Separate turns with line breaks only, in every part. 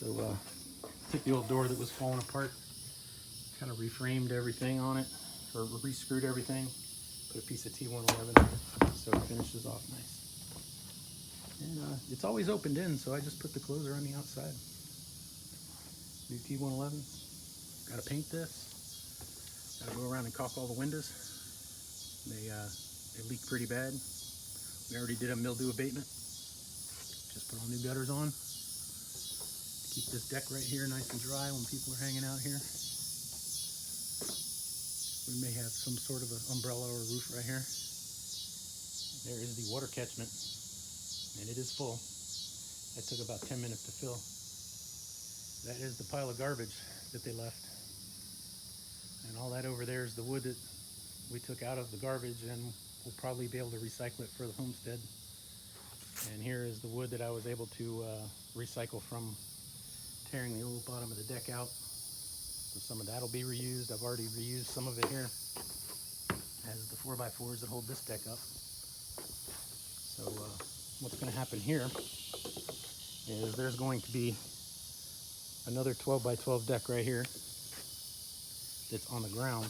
So took the old door that was falling apart, kind of reframed everything on it, or re-screwed everything, put a piece of T111 in it, so it finishes off nice. And it's always opened in, so I just put the closer on the outside. New T111. Got to paint this. Got to go around and caulk all the windows. They leak pretty bad. We already did a mildew abatement. Just put all new gutters on. Keep this deck right here nice and dry when people are hanging out here. We may have some sort of an umbrella or roof right here. There is the water catchment, and it is full. That took about 10 minutes to fill. That is the pile of garbage that they left. And all that over there is the wood that we took out of the garbage, and we'll probably be able to recycle it for the homestead. And here is the wood that I was able to recycle from tearing the old bottom of the deck out. So some of that will be reused. I've already reused some of it here as the 4x4s that hold this deck up. So what's going to happen here is there's going to be another 12x12 deck right here that's on the ground.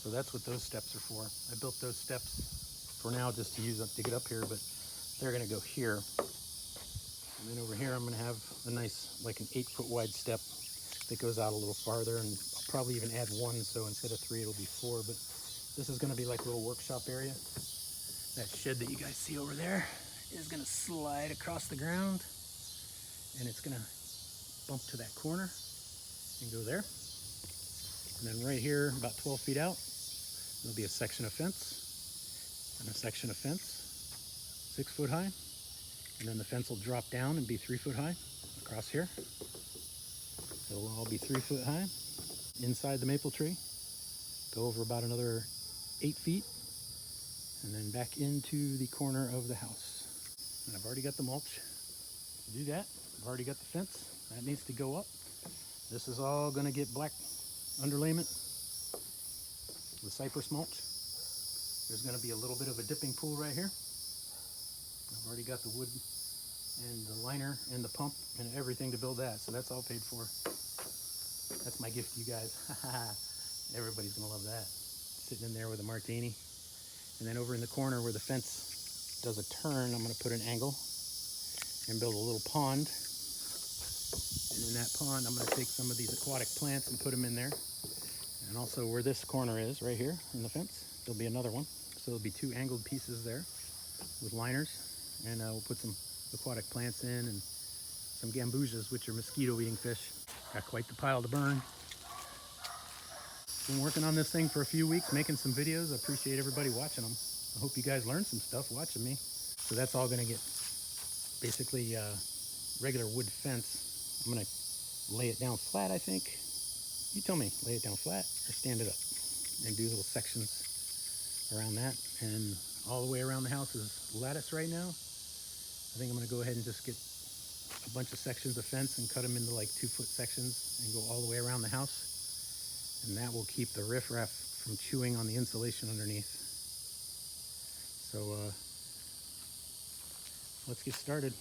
So that's what those steps are for. I built those steps for now just to use up to get up here, but they're going to go here. And then over here I'm going to have a nice, like an 8-foot wide step that goes out a little farther, and I'll probably even add 1, so instead of 3 it'll be 4. But this is going to be like a little workshop area. That shed that you guys see over there is going to slide across the ground, and it's going to bump to that corner and go there. And then right here, about 12 feet out, there'll be a section of fence and a section of fence, 6 foot high. And then the fence will drop down and be 3 foot high across here. It'll all be 3 foot high inside the maple tree. Go over about another 8 feet and then back into the corner of the house. And I've already got the mulch to do that. I've already got the fence. That needs to go up. This is all going to get black underlayment with cypress mulch. There's going to be a little bit of a dipping pool right here. I've already got the wood and the liner and the pump and everything to build that, so that's all paid for. That's my gift to you guys. Everybody's gonna love that. Sitting in there with a martini. And then over in the corner where the fence does a turn, I'm gonna put an angle and build a little pond. And in that pond, I'm gonna take some of these aquatic plants and put them in there. And also where this corner is, right here in the fence, there'll be another one. So there'll be 2 angled pieces there with liners. And we'll put some aquatic plants in and some gambusias, which are mosquito-eating fish. Got quite the pile to burn. Been working on this thing for a few weeks, making some videos. I appreciate everybody watching them. I hope you guys learned some stuff watching me. So that's all gonna get basically regular wood fence. I'm gonna lay it down flat, I think. You tell me, lay it down flat or stand it up, and do little sections around that. And all the way around the house is lattice right now. I think I'm going to go ahead and just get a bunch of sections of fence and cut them into like 2-foot sections and go all the way around the house. And that will keep the riffraff from chewing on the insulation underneath. So let's get started.